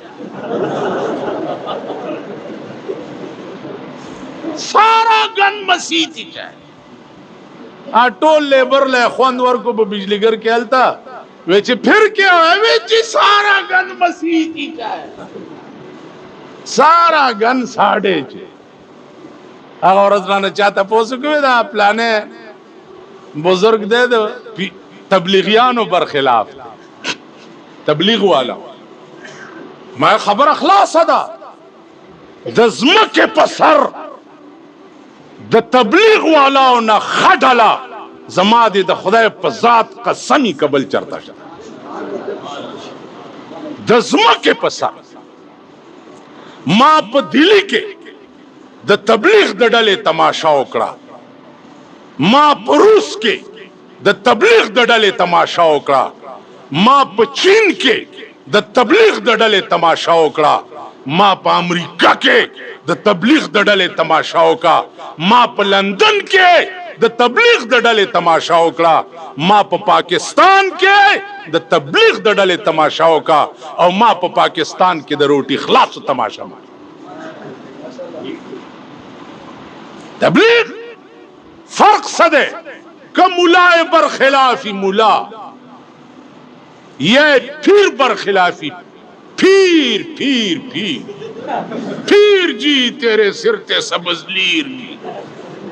سارا گن مسجد ہی جائے ټول لیبر له خوند ورکو په بجلیګر کې التا وچ پھر کیا ہے وچ سارا گن مسیح کی جائے سارا گن ساڑے چے هغه ورځ باندې چاته پوسو کوي دا پلانې بزرگ دے دو تبلیغیانو بر خلاف تبلیغ والا ما خبر اخلاص دا دزمکه پسر د تبلیغ والا نه خډلا زما دي د خدای په ذات قسمی قبل چرتا شه د زمکه پسر ما په دلی کې د تبلیغ د ډلې تماشا وکړه ما په روس کې د تبلیغ د ډلې تماشا وکړه ما په چین کې د تبلیغ د ډلې تماشا وکړه ما په امریکا کې د تبلیغ د ډلې تماشا وکړه ما په لندن کې د تبلیغ د ډلې تماشا وکړه ما په پاکستان کې د تبلیغ د ډلې تماشا وکړه او ما په پاکستان کې د روټي خلاص تماشا ما تبلیغ فرق سدے کہ ملائے برخلافی ملا یہ پھر برخلافی پھر جی تیرے سر تے سبز لیر کی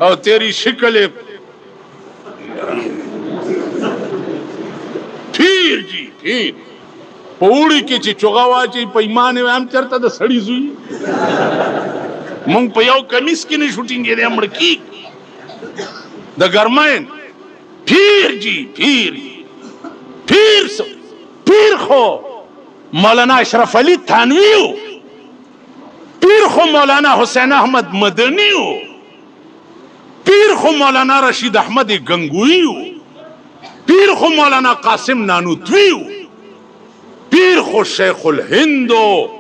اور تیری شکل پھر جی پھر پوڑی کی چی چوغاوا چی پیمانے میں ہم چرتا دا سڑی زوئی مونگ پا یو کمیس کی نہیں شوٹنگ گے دے مڑکی دا گرمائن پھر جی پھر خو مولانا اشرف علی تھانوی ہو پیر خو مولانا حسین احمد مدنی ہو پیر خو مولانا رشید احمد گنگوئی ہو پیر خو مولانا قاسم نانوتوی ہو پیر خو شیخ الہند ہو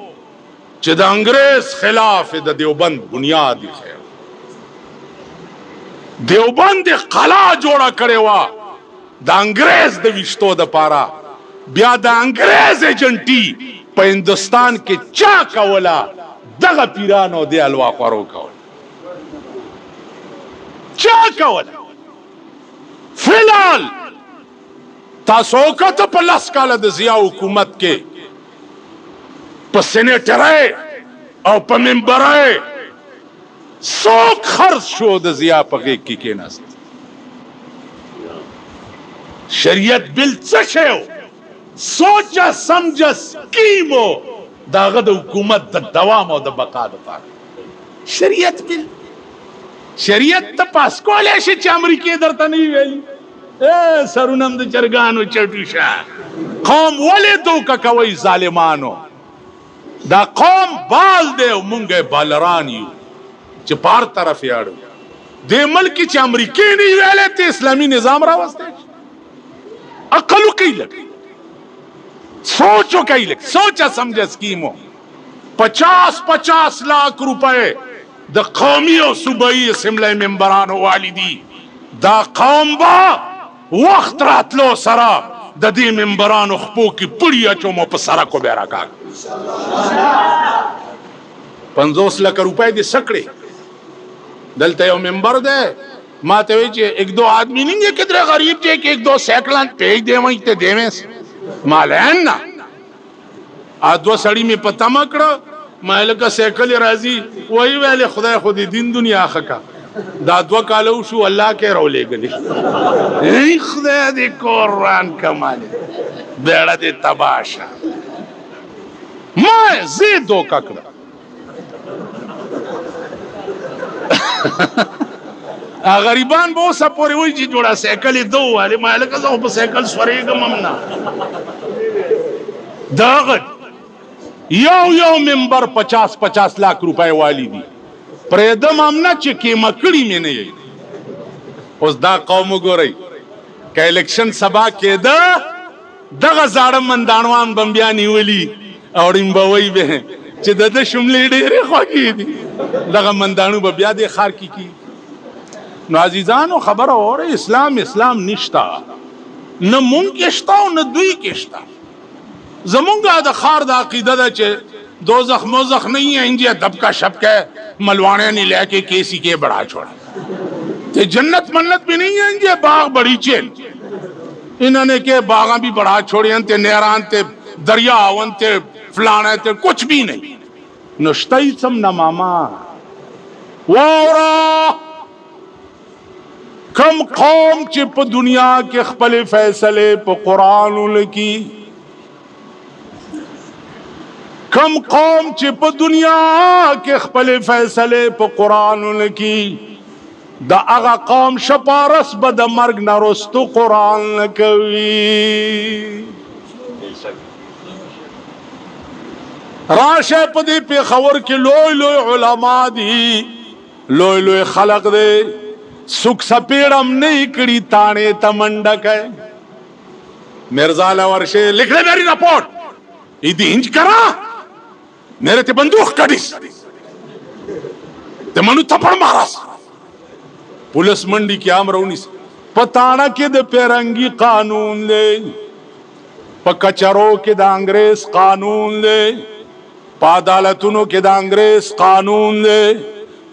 چہ دا انگریز خلاف دا دیوبند بنیادی خیر دیوبند قلا جوڑا کرے وا دا انگریز دا وشتو دا پارا بیا دا انگریز ایجنٹی پا ہندوستان کے چا کولا دغا پیرانو دے الوا قورو کولا چا کولا فی الحال تاسوکت پا لس کالا دا ضیاء حکومت کے پا سینیٹر ہے او پا ممبر ہے سوک خرز شو دا ضیاء پا غیق کی کے ناست شریعت بل چشے ہو سوچا سمجھا سکیمو دا غد حکومت دا دوام او دا بقا دا پاک شریعت بل شریعت تا پاس کولے شی چا امریکی در تا نہیں ویلی سرونم دا چرگانو چٹو شا قوم ولی دو کا کوئی ظالمانو دا قوم بال دے منگے بالرانیو چا پار طرف یاڑو دے ملکی چا امریکی نہیں ویلے تے اسلامی نظام را وستے اقلو کئی لگی سوچو کئی لگ سوچا سمجھا سکیمو 50 لاکھ روپے دا قومی و صوبائی اسمبلی ممبرانو والدی دا قوم با وقت رات لو سرا دا دی ممبرانو خپو کی پڑی اچو مو پسرا کو بیرا کاگ 50 लाख रुपए दे सकड़े दलते यो मेंबर दे माते वे एक दो आदमी नहीं है कितने गरीब जे कि एक दो साइकिल पेज दे वहीं ते देवेस मालैन ना आदो सड़ी में पता मकड़ो माल का साइकिल राजी वही वाले खुदा खुद दिन दुनिया खका दादवा कालो शु अल्लाह के रोले गली खुदा दे कुरान कमाल बेड़ा दे तबाशा मैं जे दो ककड़ा गरीबान बहुत सपोरे वही चीज जोड़ा साइकिल दो वाले माल का तो साइकिल स्वरेगा ममना दागत यो मेंबर 50-50 लाख रुपए वाली दी प्रेदम आमना चिके मकड़ी में नहीं उस दा कौम गोरई का इलेक्शन सभा के दगा जाड़म मंदानवान बम्बिया निवली और इम्बवई बे चिद शुमले डेरे खोगी दी दगा मंदानु बबिया दे खार की नाजीजान खबर और इस्लाम निश्ता न मुंग केश्ता न दुई केश्ता जमुंगा द खार दा अकीदा दा चे दोजख मोजख नहीं है इंजिया दबका शबका मलवाने नहीं लेके केसी के बड़ा छोड़ा ते जन्नत मन्नत भी नहीं है इंजिया बाग बड़ी चेन इन्होंने के बागा भी बड़ा छोड़े ते नहरान ते दरिया आवन ते फलाने ते कुछ भी नहीं नुश्तई सम न मामा वारा कम कौम चिप दुनिया के खपले फैसले प कुरान की कम कौम चिप दुनिया के खपले फैसले प कुरान की द अगा कौम शपारस बद मर्ग नरस्तु कुरान कवी राशे पदी पे खबर के लोय लोय उलमा दी लोय लोय खलक दे सुख सपेड़म नहीं कड़ी ताने तमंडक है मिर्जा वर्षे लिख ले मेरी रिपोर्ट इदी इंज करा मेरे ते बंदूक कड़ीस ते मनु थप्पड़ मारास पुलिस मंडी की आमरौनी पताना के दे पेरंगी कानून ले पकचरों के दा अंग्रेज कानून ले पादालतुनो के दा अंग्रेज कानून ले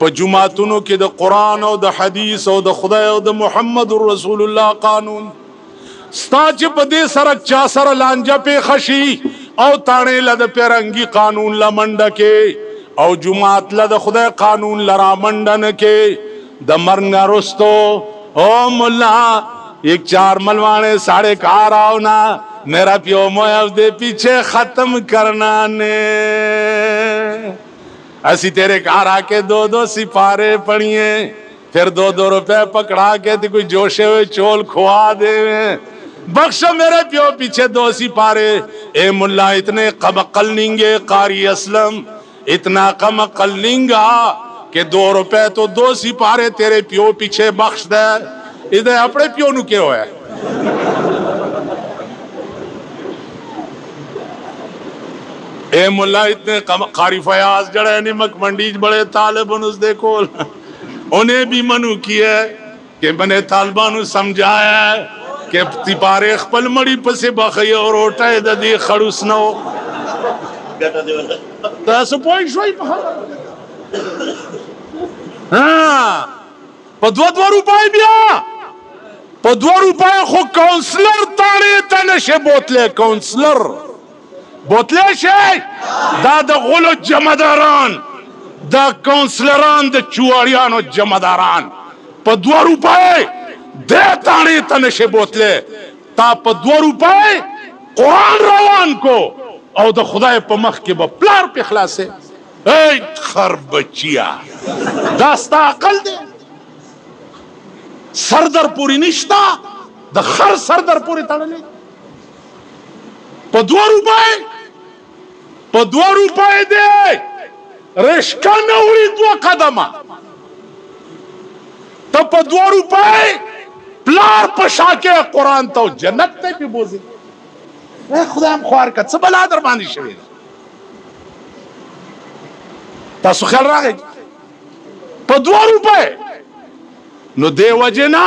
पजुमातुनो के द कुरान और द हदीस और द खुदा और द मुहम्मद रसूलुल्लाह कानून स्ताच पदे सरक चासर लांजा पे खशी और ताने लद पेरंगी कानून लमंड के और जुमात लद खुदा कानून लरा मंडन के द मरंगा रुस्तो ओ मुल्ला एक चार मलवाने साढ़े कार आओ ना मेरा प्यो मोयब दे पीछे खत्म करना ने ऐसी तेरे कार आके दो दो सिपारे पड़िए फिर 2-2 रुपए पकड़ा के तो कोई जोशे हुए चोल खुआ दे बख्शो मेरे प्यो पीछे 2 सिपारे ए मुल्ला इतने कम अक्ल निंगे कारी असलम इतना कम अक्ल निंगा के 2 रुपए तो 2 सिपारे तेरे प्यो पीछे बख्श दे इधर अपने प्यो नु क्यों है ए मुल्ला इतने कारी फयाज जड़े निमक मंडीज बड़े तालिबान उस देखो उन्हें भी मनु किया कि बने तालिबान समझाया कि तिपारे खपल मड़ी पसे बखई और ओटा दे खड़ूस न हो पद्वा रुपए बिया पद्वा रुपए खो काउंसलर ताड़े तनशे बोतले काउंसलर बोतले शे दा गोलो जमादारान दा काउंसलरान द चुआड़ियानो जमादारान पद्वा रुपए दे ताड़े तनशे बोतले ता पद्वा रुपए कुरान रवान को और द खुदाए पमख के बप्लार पे खलासे ए खरबचिया दास्ता अकल दे सरदर पूरी निश्ता द खर सरदर पूरी तड़ले पद्वा रुपए दे रेशका नौरी 2 कदमा तो पद्वा रुपए प्लार पशा के कुरान तो जन्नत ते भी बोझे खुदा हम ख्वार का सबला दरबानी शरीर तासु ख्याल रहा पद्वा रुपए नो दे वजना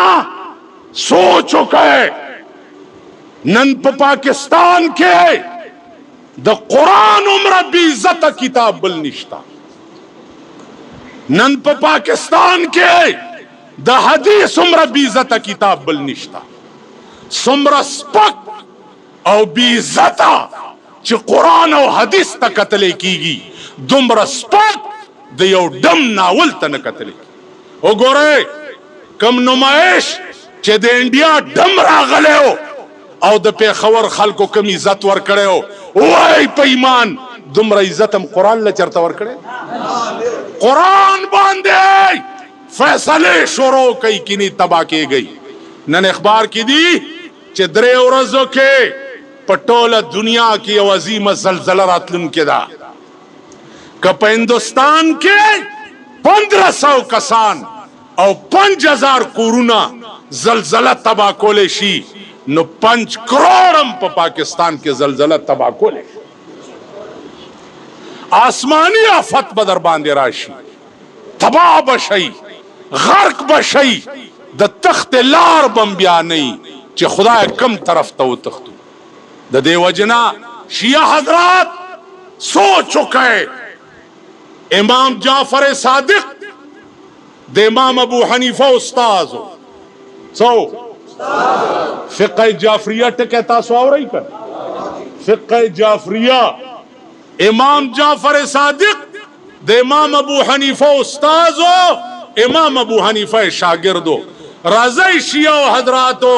सोचो के नन पाकिस्तान के द कुरान उम्र बी इज्जत किताब बल निश्ता। नन पाकिस्तान के द हदीस उम्र बी इज्जत किताब बल निश्ता। सुमर स्पक और बी इज्जता च कुरान और हदीस तक कतले कीगी, दुमर स्पक द यो डम नावल तन कतले। ओ गोरे कम नुमाइश चे दे इंडिया डम रागले हो और द पेखवर खल को कम इज्जत वर करे हो, वही पैमान दुमरा इज्जत हम कुरान ले चरता वर करे। कुरान बांधे फैसले शोरो कई किनी तबाह की गई। नन अखबार की दी चे दरे औरजों के पटोला दुनिया की अजीम जलजला रातलुन के दा कप हिंदुस्तान के 1500 कसान और 5000 कोरोना जलजला तबाह कोले शी नो 5 करोड़म पाकिस्तान के जलजला तबाह कोले। आसमानी आफत बदर बांधे राशि तबाह बशई गर्क बशई द तख्त लार बम बिया नहीं चे खुदा कम तरफ तो तख्तू द देवजना शिया हजरात सो चुके। इमाम जाफर सादिक द इमाम अबू हनीफा उस्ताज हो सो फिक़ह जाफरिया कहता सो और कर फिक़ह जाफरिया इमाम जाफर सादिक द इमाम अबू हनीफा उस्ताज हो, इमाम अबू हनीफा शागिर्द हो। रज़ाई शिया हजरात हो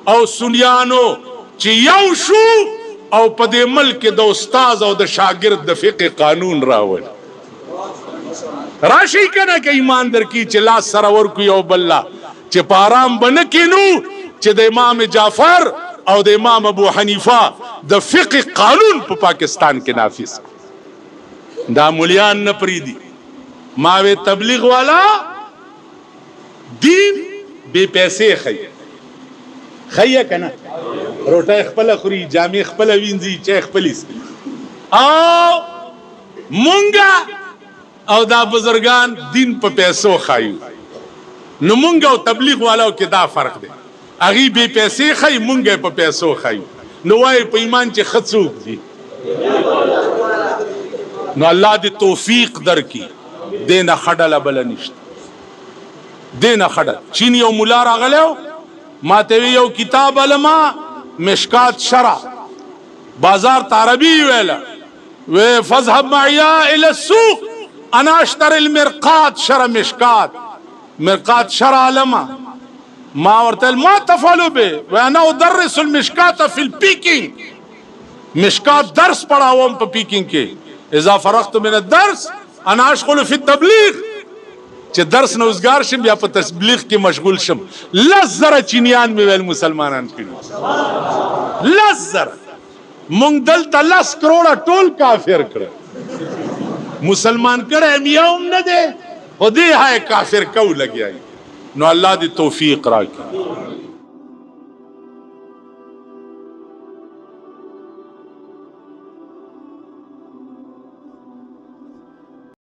और सुनियानो चियाशु और पदे मल के दो उस्ताज और द शागिर्द द फिक़ह कानून रावल राशि कहना के ईमानदार की चिल्ला सरवर की बल्ला चे पाराम बन किनू चे द इमाम जाफर और द इमाम अबू हनीफा द फिक़ह कानून पाकिस्तान के नाफिज दा मुलियान न प्रीदी मावे तबलीग वाला दीन बे पैसे खैया कना रोटा खपल खुरी जामी खपल विंजी चे खपलिस आओ मुंगा और दा बुजुर्गान दिन पे पैसों खायू न मुंगा और तबलीग वाला के दा फर्क दे अगी बे पैसे खाई मुंगे पे पैसों खायू नवाए पैमान चे खसूक दी न अल्लाह दी तौफीक दर की देना खडल बलनिश्त देना खडल चीनी और मुला रागले हो माते यो किताब अलमा मिशकात शरा बाजार तारबी वेला वे फज़हब माया इला सूक अनाश्तर मिरकात शरा मिशकात मिरकात शरा अलमा मा वरतल मा तफलु बे व अना उदर्रिसुल मिशकात फिल पीकिंग मिशकात दर्स पढ़ाओ हम पीकिंग के इज़ा फरग़्तु मिन अद-दर्स अना अशग़ुलु फी तबलीग चे दर्स नौजगार शम या पर तबलीग के मशगूल शम लज़्ज़र चीनियान में वेल मुसलमानन की लज़्ज़र मुंग दल तलस करोड़ा टोल काफिर कर मुसलमान करे मियाउम न दे खुदे है काफिर कऊ लग I know Allah the Taufiq rakhi.